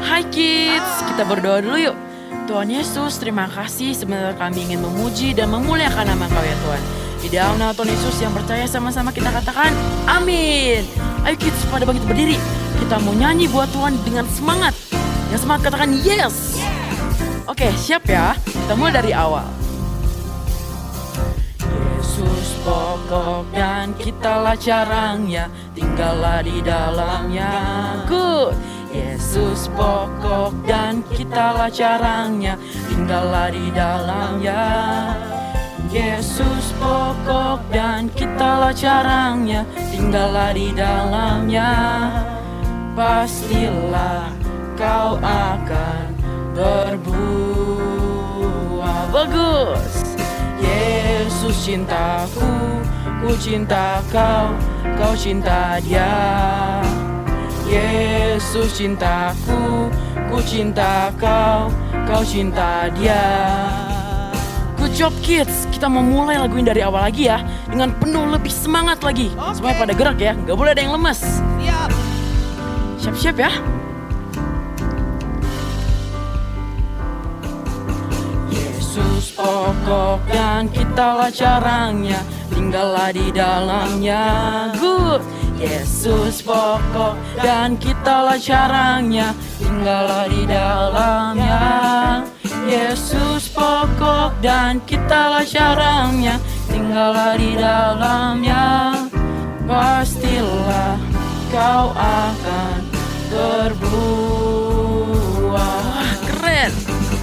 Hai kids, kita berdoa dulu yuk. Tuhan Yesus, terima kasih sebentar kami ingin memuji dan memuliakan nama Kau ya Tuhan. Di dalam nama Tuhan Yesus yang percaya sama-sama kita katakan amin. Ayo kids pada bangkit berdiri. Kita mau nyanyi buat Tuhan dengan semangat. Yang semangat katakan yes. Oke, siap ya. Kita mulai dari awal. Yesus pokok dan kitalah caranya, tinggallah di dalamnya. Good. Yesus pokok dan kitalah caranya, tinggallah di dalamnya. Yesus pokok dan kitalah caranya, tinggallah di dalamnya. Pastilah kau akan berbuah bagus. Yesus cintaku, ku cinta kau, kau cinta dia. Yesus cintaku, ku cinta kau, kau cinta dia. Good job kids, kita mau mulai laguin dari awal lagi ya, dengan penuh lebih semangat lagi. Supaya pada gerak ya, gak boleh ada yang lemes. Siap. Siap-siap ya. Yesus pokok dan kitalah caranya, tinggallah di dalamnya. Good. Yesus pokok dan kitalah caranya, tinggallah di dalamnya. Yesus pokok dan kitalah caranya, tinggallah di dalamnya. Pastilah kau akan berbuah. Wah, keren.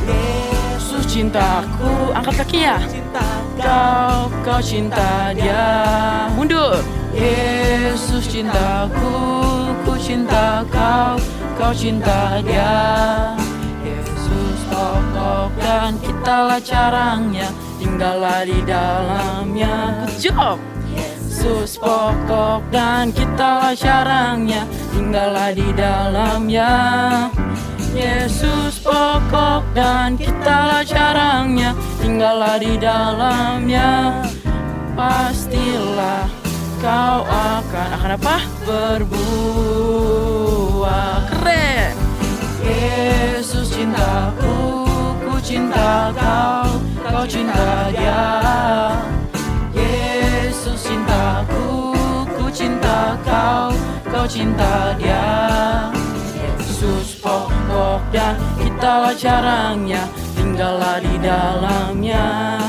Yesus cintaku, angkat kaki ya. Kau cinta dia. Mundur. Yesus cintaku, ku cinta kau, kau cinta dia. Yesus pokok dan kitalah caranya, tinggallah di dalamnya. Good job. Yesus pokok dan kitalah caranya, tinggallah di dalamnya. Yesus pokok dan kitalah caranya, tinggallah di dalamnya. Pastilah kau akan apa? Berbuah. Keren. Yesus cintaku, ku cinta kau, kau cinta dia. Yesus cintaku, ku cinta kau, kau cinta dia. Yesus pokok dan kitalah caranya, tinggallah di dalamnya.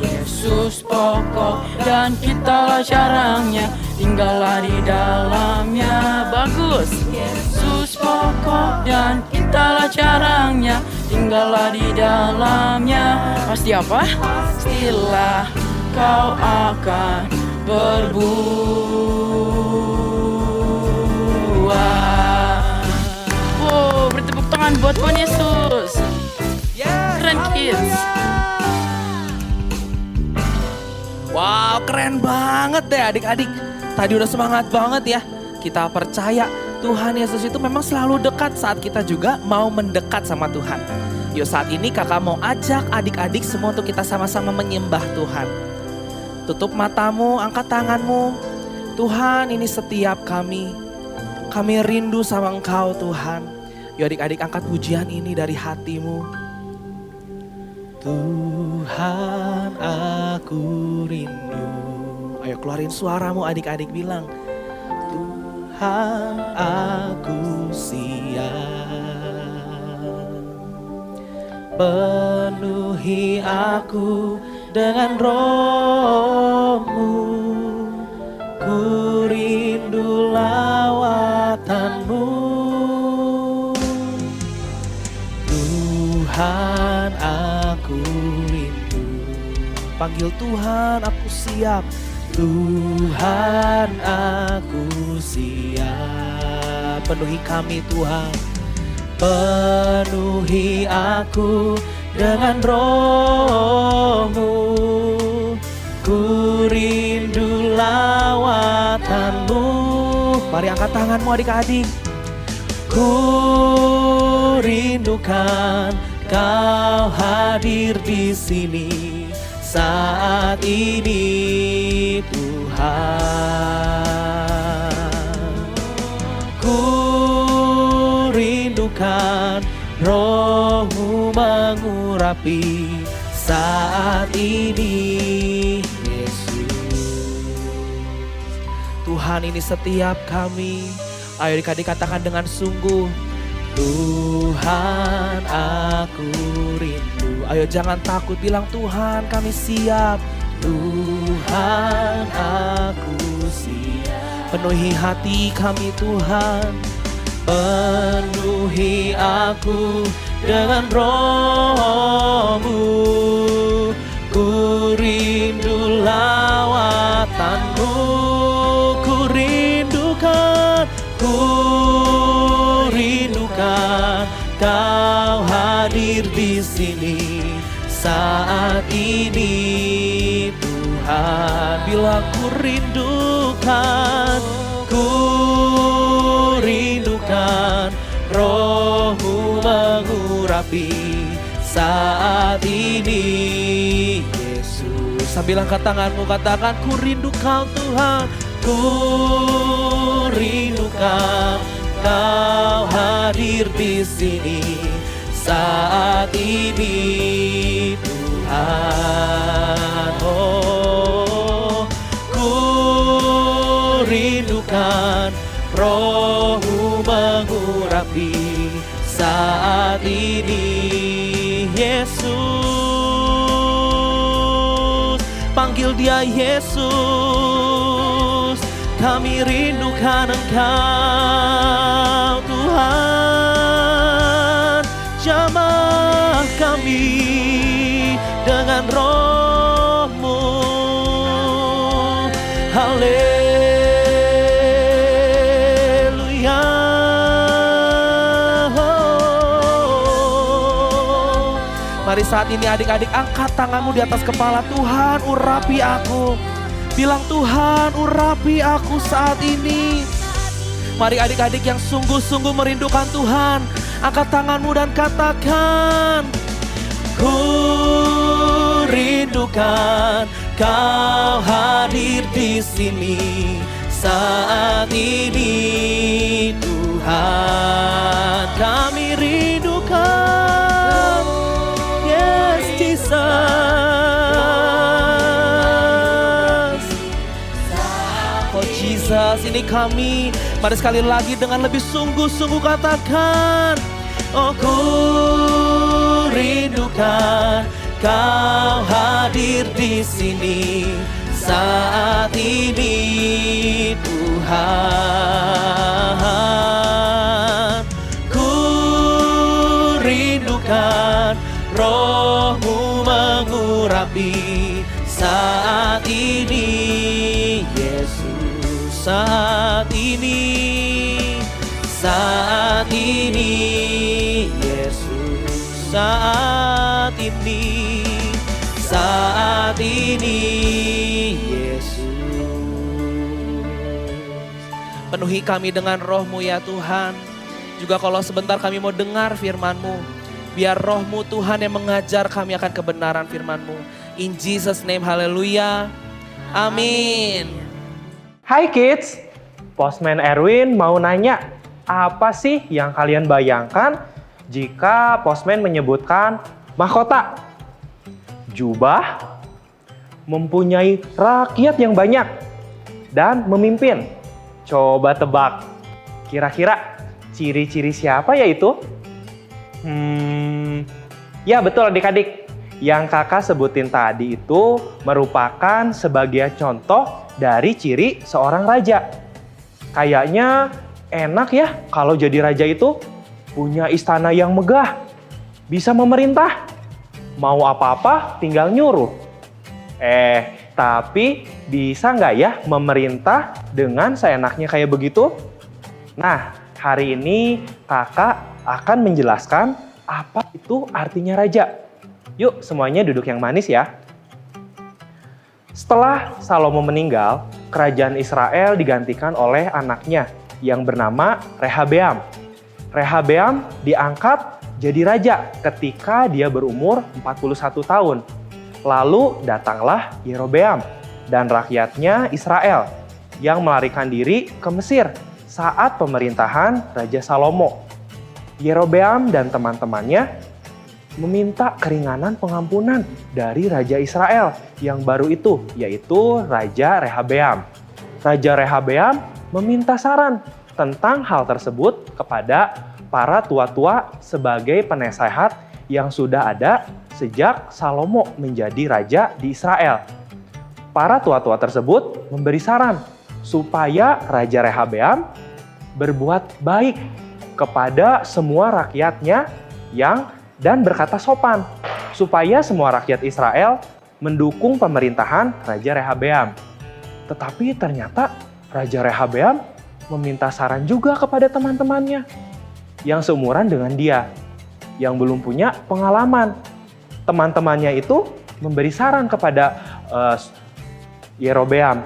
Yesus pokok dan kitalah caranya, tinggallah di dalamnya. Bagus. Yesus pokok dan kitalah caranya, tinggallah di dalamnya. Pasti apa? Pastilah kau akan berbuah. Wow, beri tepuk tangan buat Tuhan Yesus. Keren kids. Wow, keren banget deh adik-adik. Tadi udah semangat banget ya. Kita percaya Tuhan Yesus itu memang selalu dekat saat kita juga mau mendekat sama Tuhan. Yuk saat ini kakak mau ajak adik-adik semua untuk kita sama-sama menyembah Tuhan. Tutup matamu, angkat tanganmu. Tuhan, ini setiap kami rindu sama Engkau Tuhan. Yuk adik-adik angkat pujian ini dari hatimu. Tuhan, aku rindu. Ayo keluarin suaramu adik-adik, bilang Tuhan, aku siap. Penuhi aku dengan roh-Mu. Ku rindu lawatan-Mu. Tuhan, aku rindu. Panggil Tuhan, aku siap. Tuhan, aku siap. Penuhi kami Tuhan. Penuhi aku dengan roh-Mu. Ku rindu lawatan-Mu. Mari angkat tanganmu adik-adik. Ku rindukan Kau hadir di sini saat ini Tuhan. Ku rindu rindukan Roh-Mu mengurapi saat ini, Yesus. Tuhan, ini setiap kami. Ayo adik-adik katakan dengan sungguh, Tuhan aku rindu. Ayo jangan takut, bilang Tuhan kami siap. Tuhan aku siap. Penuhi hati kami Tuhan. Penuhi aku dengan Roh-Mu. Ku rindu lawatan-Mu. Ku rindukan Kau hadir di sini saat ini, Tuhan. Bila ku rindukan Roh-Mu mengurapi saat ini, Yesus. Sambil angkat tanganmu, katakan ku rindukan Tuhan. Ku rindukan Kau hadir di sini saat ini, Tuhan. Oh, ku rindukan Roh-Mu mengurapi saat ini, Yesus. Panggil Dia Yesus. Kami rindukan Engkau, Tuhan. Jamah kami dengan Roh-Mu. Haleluya. Mari saat ini adik-adik angkat tanganmu di atas kepala. Tuhan, urapi aku. Bilang, Tuhan urapi aku saat ini. Mari adik-adik yang sungguh-sungguh merindukan Tuhan, angkat tanganmu dan katakan, ku rindukan Kau hadir di sini saat ini, Tuhan. Kami rindukan, yes Jesus. Jesus, ini kami. Mari sekali lagi dengan lebih sungguh-sungguh katakan, oh ku rindukan Kau hadir di sini saat ini, Tuhan. Ku rindukan Roh-Mu mengurapi saat ini, Yesus. Saat ini, Yesus. Saat ini, Yesus. Penuhi kami dengan Roh-Mu ya Tuhan. Juga kalau sebentar kami mau dengar firman-Mu, biar Roh-Mu Tuhan yang mengajar kami akan kebenaran firman-Mu. In Jesus name, haleluya. Amin. Hai kids, Postman Erwin mau nanya, apa sih yang kalian bayangkan jika Postman menyebutkan mahkota? Jubah, mempunyai rakyat yang banyak, dan memimpin. Coba tebak, kira-kira ciri-ciri siapa ya itu? Ya betul adik-adik, yang kakak sebutin tadi itu merupakan sebagai contoh dari ciri seorang raja. Kayaknya enak ya kalau jadi raja itu punya istana yang megah, bisa memerintah, mau apa-apa tinggal nyuruh. Tapi bisa nggak ya memerintah dengan seenaknya kayak begitu? Nah, hari ini kakak akan menjelaskan apa itu artinya raja. Yuk semuanya duduk yang manis ya. Setelah Salomo meninggal, kerajaan Israel digantikan oleh anaknya yang bernama Rehabeam. Rehabeam diangkat jadi raja ketika dia berumur 41 tahun. Lalu datanglah Yerobeam dan rakyatnya Israel yang melarikan diri ke Mesir saat pemerintahan Raja Salomo. Yerobeam dan teman-temannya meminta keringanan pengampunan dari Raja Israel yang baru itu, yaitu Raja Rehabeam. Raja Rehabeam meminta saran tentang hal tersebut kepada para tua-tua sebagai penasehat yang sudah ada sejak Salomo menjadi raja di Israel. Para tua-tua tersebut memberi saran supaya Raja Rehabeam berbuat baik kepada semua rakyatnya dan berkata sopan, supaya semua rakyat Israel mendukung pemerintahan Raja Rehabeam. Tetapi ternyata Raja Rehabeam meminta saran juga kepada teman-temannya yang seumuran dengan dia, yang belum punya pengalaman. Teman-temannya itu memberi saran kepada Yerobeam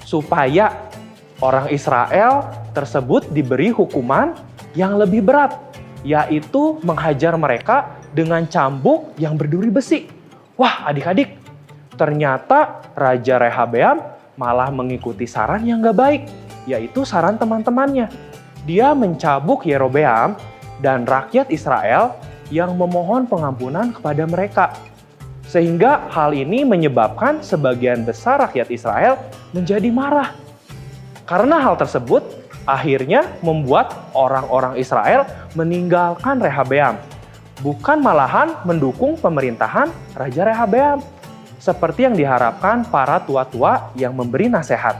supaya orang Israel tersebut diberi hukuman yang lebih berat, yaitu menghajar mereka dengan cambuk yang berduri besi. Wah, adik-adik, ternyata Raja Rehabeam malah mengikuti saran yang gak baik, yaitu saran teman-temannya. Dia mencambuk Yerobeam dan rakyat Israel yang memohon pengampunan kepada mereka. Sehingga hal ini menyebabkan sebagian besar rakyat Israel menjadi marah. Karena hal tersebut akhirnya membuat orang-orang Israel meninggalkan Rehabeam, bukan malahan mendukung pemerintahan Raja Rehabeam, seperti yang diharapkan para tua-tua yang memberi nasihat.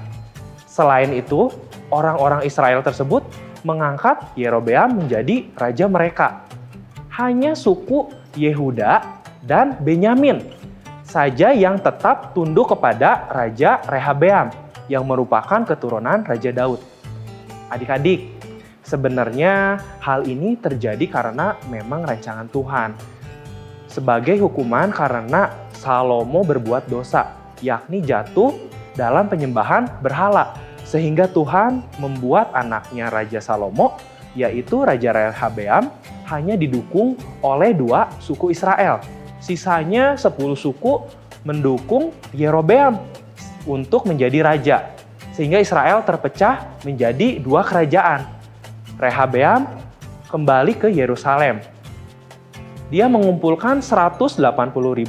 Selain itu, orang-orang Israel tersebut mengangkat Yerobeam menjadi raja mereka. Hanya suku Yehuda dan Benyamin saja yang tetap tunduk kepada Raja Rehabeam yang merupakan keturunan Raja Daud. Adik-adik, sebenarnya hal ini terjadi karena memang rancangan Tuhan. Sebagai hukuman karena Salomo berbuat dosa, yakni jatuh dalam penyembahan berhala. Sehingga Tuhan membuat anaknya Raja Salomo, yaitu Raja Rehabeam, hanya didukung oleh 2 suku Israel. Sisanya 10 suku mendukung Yerobeam untuk menjadi raja. Sehingga Israel terpecah menjadi 2 kerajaan. Rehabeam kembali ke Yerusalem. Dia mengumpulkan 180.000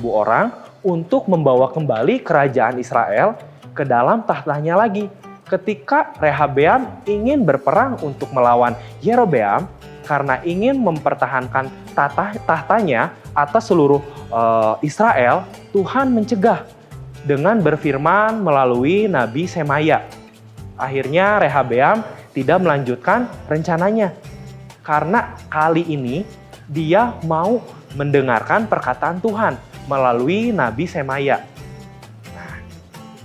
orang untuk membawa kembali kerajaan Israel ke dalam tahtanya lagi. Ketika Rehabeam ingin berperang untuk melawan Yerobeam karena ingin mempertahankan tahtanya atas seluruh Israel, Tuhan mencegah dengan berfirman melalui Nabi Semaya. Akhirnya Rehabeam tidak melanjutkan rencananya. Karena kali ini dia mau mendengarkan perkataan Tuhan melalui Nabi Semaya. Nah,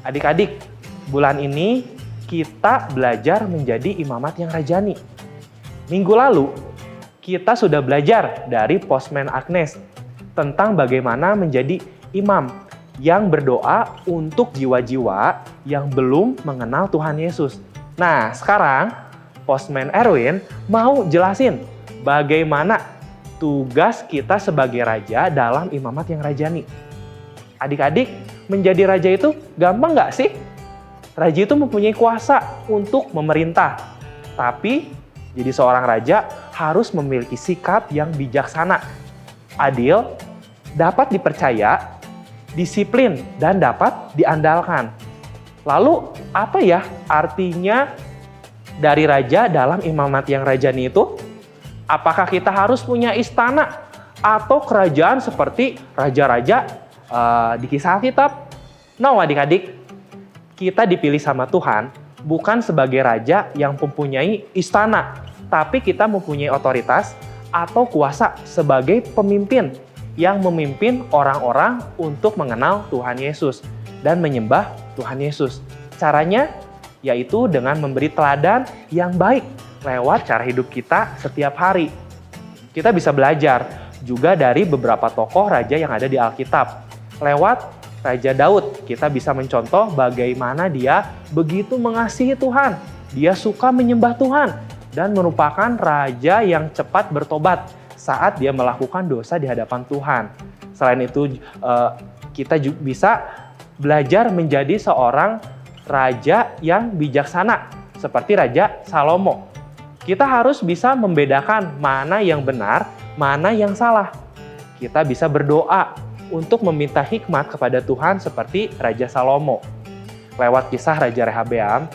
adik-adik, bulan ini kita belajar menjadi imamat yang rajani. Minggu lalu, kita sudah belajar dari Postman Agnes tentang bagaimana menjadi imam yang berdoa untuk jiwa-jiwa yang belum mengenal Tuhan Yesus. Nah, sekarang Postman Erwin mau jelasin bagaimana tugas kita sebagai raja dalam imamat yang rajani. Adik-adik, menjadi raja itu gampang nggak sih? Raja itu mempunyai kuasa untuk memerintah. Tapi, jadi seorang raja harus memiliki sikap yang bijaksana, adil, dapat dipercaya, disiplin, dan dapat diandalkan. Lalu, apa ya artinya dari raja dalam imamat yang rajani itu? Apakah kita harus punya istana atau kerajaan seperti raja-raja di kisah Alkitab? No, adik-adik. Kita dipilih sama Tuhan bukan sebagai raja yang mempunyai istana, tapi kita mempunyai otoritas atau kuasa sebagai pemimpin yang memimpin orang-orang untuk mengenal Tuhan Yesus dan menyembah Tuhan Yesus. Caranya yaitu dengan memberi teladan yang baik lewat cara hidup kita setiap hari. Kita bisa belajar juga dari beberapa tokoh raja yang ada di Alkitab. Lewat Raja Daud, kita bisa mencontoh bagaimana dia begitu mengasihi Tuhan. Dia suka menyembah Tuhan dan merupakan raja yang cepat bertobat saat dia melakukan dosa di hadapan Tuhan. Selain itu, kita juga bisa belajar menjadi seorang raja yang bijaksana, seperti Raja Salomo. Kita harus bisa membedakan mana yang benar, mana yang salah. Kita bisa berdoa untuk meminta hikmat kepada Tuhan seperti Raja Salomo. Lewat kisah Raja Rehabeam,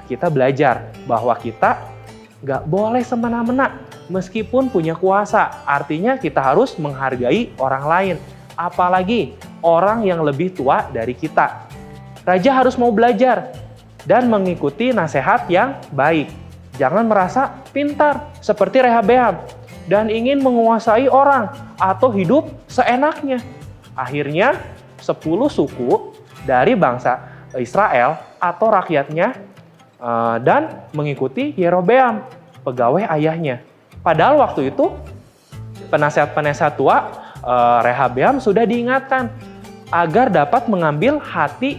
kita belajar bahwa kita nggak boleh semena-mena meskipun punya kuasa. Artinya kita harus menghargai orang lain, apalagi orang yang lebih tua dari kita. Raja harus mau belajar dan mengikuti nasihat yang baik. Jangan merasa pintar seperti Rehabeam dan ingin menguasai orang atau hidup seenaknya. Akhirnya 10 suku dari bangsa Israel atau rakyatnya dan mengikuti Yerobeam, pegawai ayahnya. Padahal waktu itu penasihat-penasihat tua Rehabeam sudah diingatkan agar dapat mengambil hati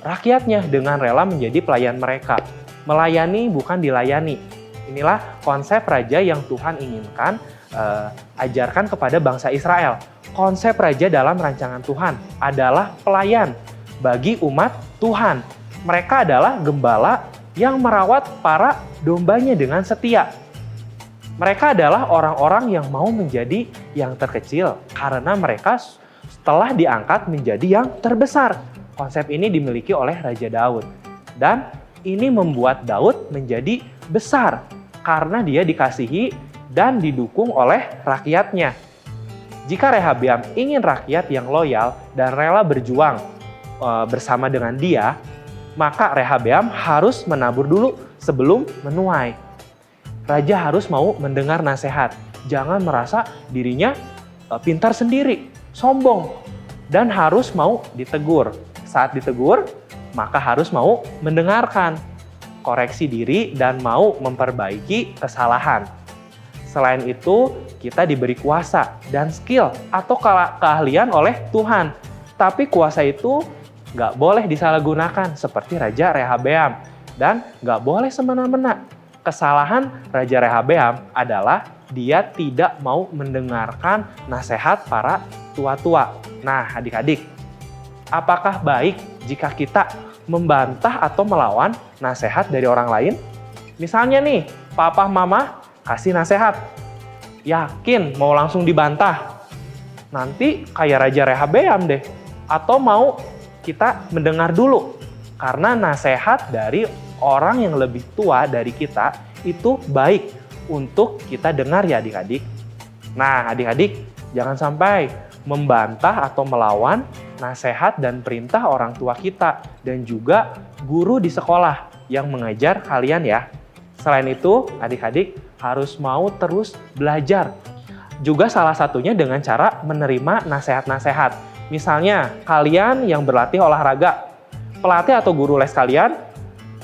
rakyatnya dengan rela menjadi pelayan mereka. Melayani bukan dilayani. Inilah konsep raja yang Tuhan inginkan ajarkan kepada bangsa Israel. Konsep raja dalam rancangan Tuhan adalah pelayan bagi umat Tuhan. Mereka adalah gembala yang merawat para dombanya dengan setia. Mereka adalah orang-orang yang mau menjadi yang terkecil karena mereka setelah diangkat menjadi yang terbesar. Konsep ini dimiliki oleh Raja Daud. Dan ini membuat Daud menjadi besar karena dia dikasihi dan didukung oleh rakyatnya. Jika Rehabeam ingin rakyat yang loyal dan rela berjuang bersama dengan dia, maka Rehabeam harus menabur dulu sebelum menuai. Raja harus mau mendengar nasihat. Jangan merasa dirinya pintar sendiri, sombong, dan harus mau ditegur. Saat ditegur, maka harus mau mendengarkan, koreksi diri, dan mau memperbaiki kesalahan. Selain itu, kita diberi kuasa dan skill atau keahlian oleh Tuhan. Tapi kuasa itu nggak boleh disalahgunakan seperti Raja Rehabeam. Dan nggak boleh semena-mena. Kesalahan Raja Rehabeam adalah dia tidak mau mendengarkan nasihat para tua-tua. Nah, adik-adik, apakah baik jika kita membantah atau melawan nasihat dari orang lain? Misalnya nih, papa mama kasih nasihat, yakin mau langsung dibantah? Nanti kayak Raja Rehabeam deh. Atau mau kita mendengar dulu? Karena nasihat dari orang yang lebih tua dari kita itu baik untuk kita dengar ya adik-adik. Nah adik-adik, jangan sampai membantah atau melawan nasihat dan perintah orang tua kita dan juga guru di sekolah yang mengajar kalian ya. Selain itu, adik-adik harus mau terus belajar. Juga salah satunya dengan cara menerima nasihat-nasihat. Misalnya, kalian yang berlatih olahraga, pelatih atau guru les kalian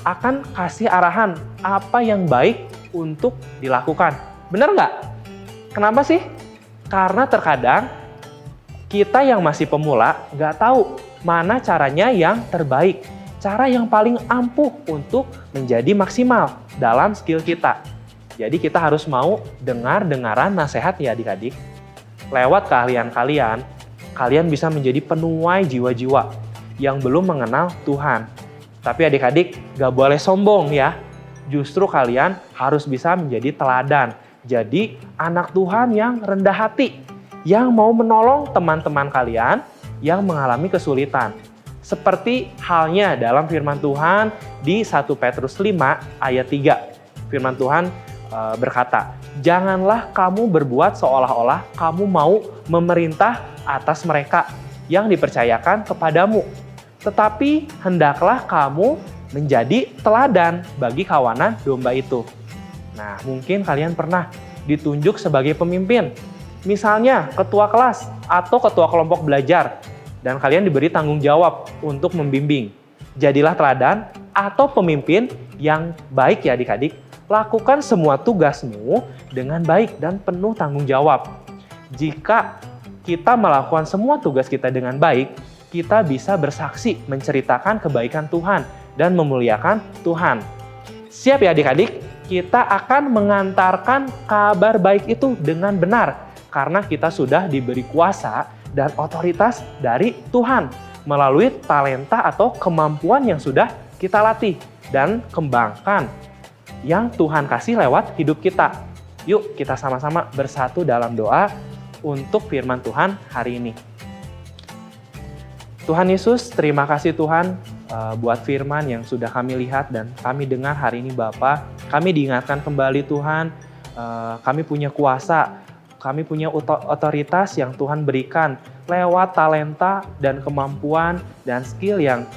akan kasih arahan apa yang baik untuk dilakukan. Benar nggak? Kenapa sih? Karena terkadang kita yang masih pemula nggak tahu mana caranya yang terbaik, cara yang paling ampuh untuk menjadi maksimal dalam skill kita. Jadi kita harus mau dengar-dengaran nasihat ya adik-adik. Lewat keahlian kalian, kalian bisa menjadi penuai jiwa-jiwa yang belum mengenal Tuhan. Tapi adik-adik gak boleh sombong ya. Justru kalian harus bisa menjadi teladan. Jadi anak Tuhan yang rendah hati, yang mau menolong teman-teman kalian yang mengalami kesulitan. Seperti halnya dalam firman Tuhan di 1 Petrus 5 ayat 3. Firman Tuhan berkata, janganlah kamu berbuat seolah-olah kamu mau memerintah atas mereka yang dipercayakan kepadamu. Tetapi hendaklah kamu menjadi teladan bagi kawanan domba itu. Nah, mungkin kalian pernah ditunjuk sebagai pemimpin. Misalnya ketua kelas atau ketua kelompok belajar. Dan kalian diberi tanggung jawab untuk membimbing. Jadilah teladan atau pemimpin yang baik ya adik-adik. Lakukan semua tugasmu dengan baik dan penuh tanggung jawab. Jika kita melakukan semua tugas kita dengan baik, kita bisa bersaksi menceritakan kebaikan Tuhan dan memuliakan Tuhan. Siap ya adik-adik? Kita akan mengantarkan kabar baik itu dengan benar karena kita sudah diberi kuasa dan otoritas dari Tuhan melalui talenta atau kemampuan yang sudah kita latih dan kembangkan. yang Tuhan kasih lewat hidup kita. Yuk kita sama-sama bersatu dalam doa untuk firman Tuhan hari ini. Tuhan Yesus, terima kasih Tuhan buat firman yang sudah kami lihat dan kami dengar hari ini Bapa. Kami diingatkan kembali Tuhan, kami punya kuasa, kami punya otoritas yang Tuhan berikan lewat talenta dan kemampuan dan skill yang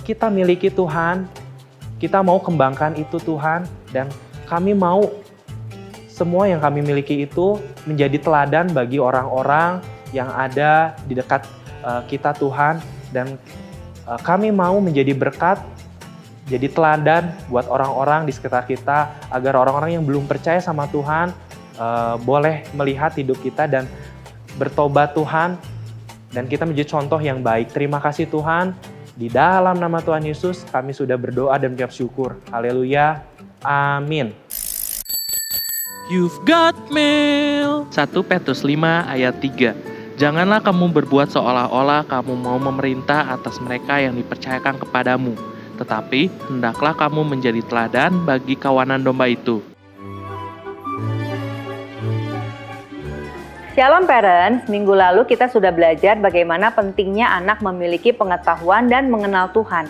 kita miliki Tuhan. Kita mau kembangkan itu Tuhan, dan kami mau semua yang kami miliki itu menjadi teladan bagi orang-orang yang ada di dekat kita Tuhan, dan kami mau menjadi berkat, jadi teladan buat orang-orang di sekitar kita, agar orang-orang yang belum percaya sama Tuhan boleh melihat hidup kita dan bertobat Tuhan, dan kita menjadi contoh yang baik. Terima kasih Tuhan, di dalam nama Tuhan Yesus kami sudah berdoa dan mengucap syukur. Haleluya, amin. You've got mail. 1 Petrus 5 ayat 3. Janganlah kamu berbuat seolah-olah kamu mau memerintah atas mereka yang dipercayakan kepadamu, tetapi hendaklah kamu menjadi teladan bagi kawanan domba itu. Shalom parents, minggu lalu kita sudah belajar bagaimana pentingnya anak memiliki pengetahuan dan mengenal Tuhan.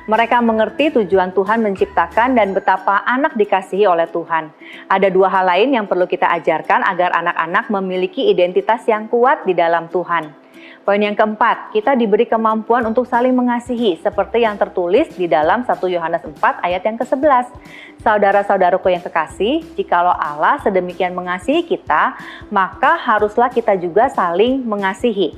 Mereka mengerti tujuan Tuhan menciptakan dan betapa anak dikasihi oleh Tuhan. Ada dua hal lain yang perlu kita ajarkan agar anak-anak memiliki identitas yang kuat di dalam Tuhan. Poin yang keempat, kita diberi kemampuan untuk saling mengasihi seperti yang tertulis di dalam 1 Yohanes 4 ayat yang ke-11. Saudara-saudaraku yang kekasih, jikalau Allah sedemikian mengasihi kita, maka haruslah kita juga saling mengasihi.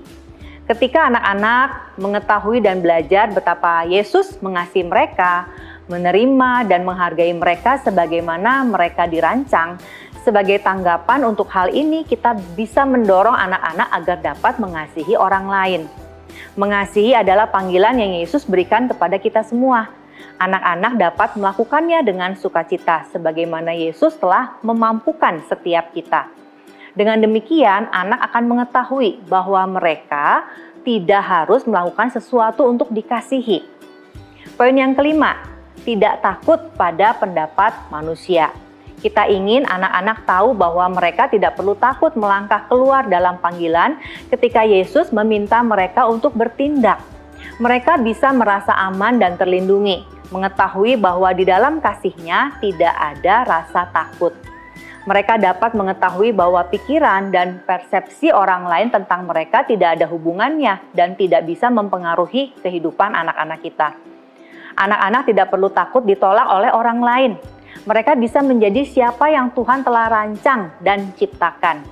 Ketika anak-anak mengetahui dan belajar betapa Yesus mengasihi mereka, menerima dan menghargai mereka sebagaimana mereka dirancang, sebagai tanggapan untuk hal ini kita bisa mendorong anak-anak agar dapat mengasihi orang lain. Mengasihi adalah panggilan yang Yesus berikan kepada kita semua. Anak-anak dapat melakukannya dengan sukacita, sebagaimana Yesus telah memampukan setiap kita. Dengan demikian, anak akan mengetahui bahwa mereka tidak harus melakukan sesuatu untuk dikasihi. Poin yang kelima, tidak takut pada pendapat manusia. Kita ingin anak-anak tahu bahwa mereka tidak perlu takut melangkah keluar dalam panggilan ketika Yesus meminta mereka untuk bertindak. Mereka bisa merasa aman dan terlindungi, mengetahui bahwa di dalam kasih-Nya tidak ada rasa takut. Mereka dapat mengetahui bahwa pikiran dan persepsi orang lain tentang mereka tidak ada hubungannya dan tidak bisa mempengaruhi kehidupan anak-anak kita. Anak-anak tidak perlu takut ditolak oleh orang lain. Mereka bisa menjadi siapa yang Tuhan telah rancang dan ciptakan.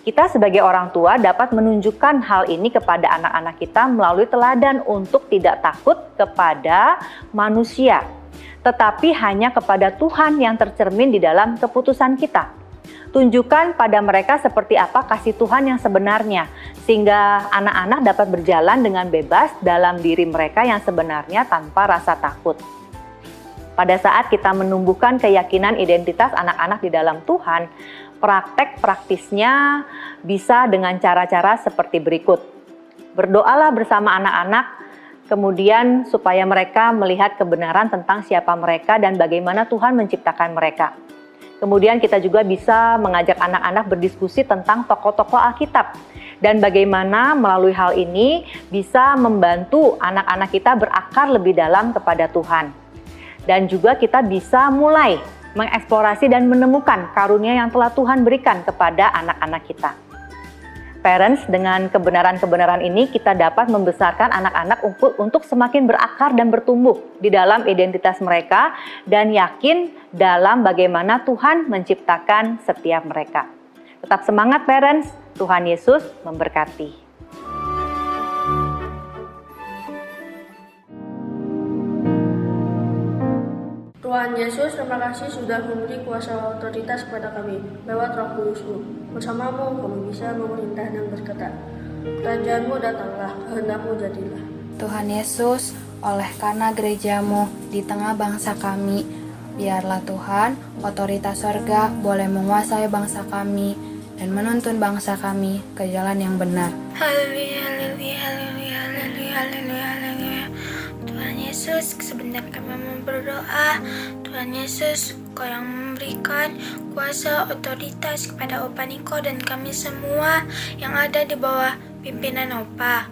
Kita sebagai orang tua dapat menunjukkan hal ini kepada anak-anak kita melalui teladan untuk tidak takut kepada manusia, tetapi hanya kepada Tuhan yang tercermin di dalam keputusan kita. Tunjukkan pada mereka seperti apa kasih Tuhan yang sebenarnya, sehingga anak-anak dapat berjalan dengan bebas dalam diri mereka yang sebenarnya tanpa rasa takut. Pada saat kita menumbuhkan keyakinan identitas anak-anak di dalam Tuhan, praktek praktisnya bisa dengan cara-cara seperti berikut. Berdoalah bersama anak-anak, kemudian supaya mereka melihat kebenaran tentang siapa mereka dan bagaimana Tuhan menciptakan mereka. Kemudian kita juga bisa mengajak anak-anak berdiskusi tentang tokoh-tokoh Alkitab dan bagaimana melalui hal ini bisa membantu anak-anak kita berakar lebih dalam kepada Tuhan. Dan juga kita bisa mulai mengeksplorasi dan menemukan karunia yang telah Tuhan berikan kepada anak-anak kita. Parents, dengan kebenaran-kebenaran ini kita dapat membesarkan anak-anak untuk semakin berakar dan bertumbuh di dalam identitas mereka dan yakin dalam bagaimana Tuhan menciptakan setiap mereka. Tetap semangat parents, Tuhan Yesus memberkati. Tuhan Yesus, terima kasih sudah memberi kuasa otoritas kepada kami lewat Roh Kudus-Mu. Bersamamu kami bisa memerintah dan berkata, Kerajaan-Mu datanglah, kehendak-Mu jadilah. Tuhan Yesus, oleh karena gereja-Mu di tengah bangsa kami, biarlah Tuhan, otoritas sorga boleh menguasai bangsa kami dan menuntun bangsa kami ke jalan yang benar. Haleluya, haleluya, haleluya, haleluya, haleluya, haleluya. Tuhan Yesus Yesus, sebentar kami mau berdoa. Tuhan Yesus, Kau yang memberikan kuasa otoritas kepada Opa Niko dan kami semua yang ada di bawah pimpinan Opa.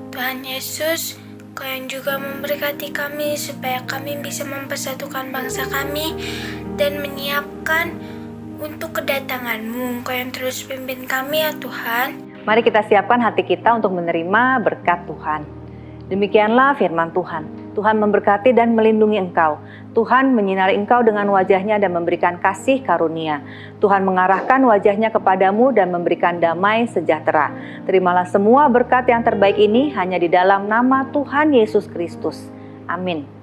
Tuhan Yesus, Kau yang juga memberkati kami supaya kami bisa mempersatukan bangsa kami dan menyiapkan untuk kedatangan-Mu. Kau yang terus pimpin kami ya Tuhan. Mari kita siapkan hati kita untuk menerima berkat Tuhan. Demikianlah firman Tuhan. Tuhan memberkati dan melindungi engkau. Tuhan menyinari engkau dengan wajahnya dan memberikan kasih karunia. Tuhan mengarahkan wajahnya kepadamu dan memberikan damai sejahtera. Terimalah semua berkat yang terbaik ini hanya di dalam nama Tuhan Yesus Kristus. Amin.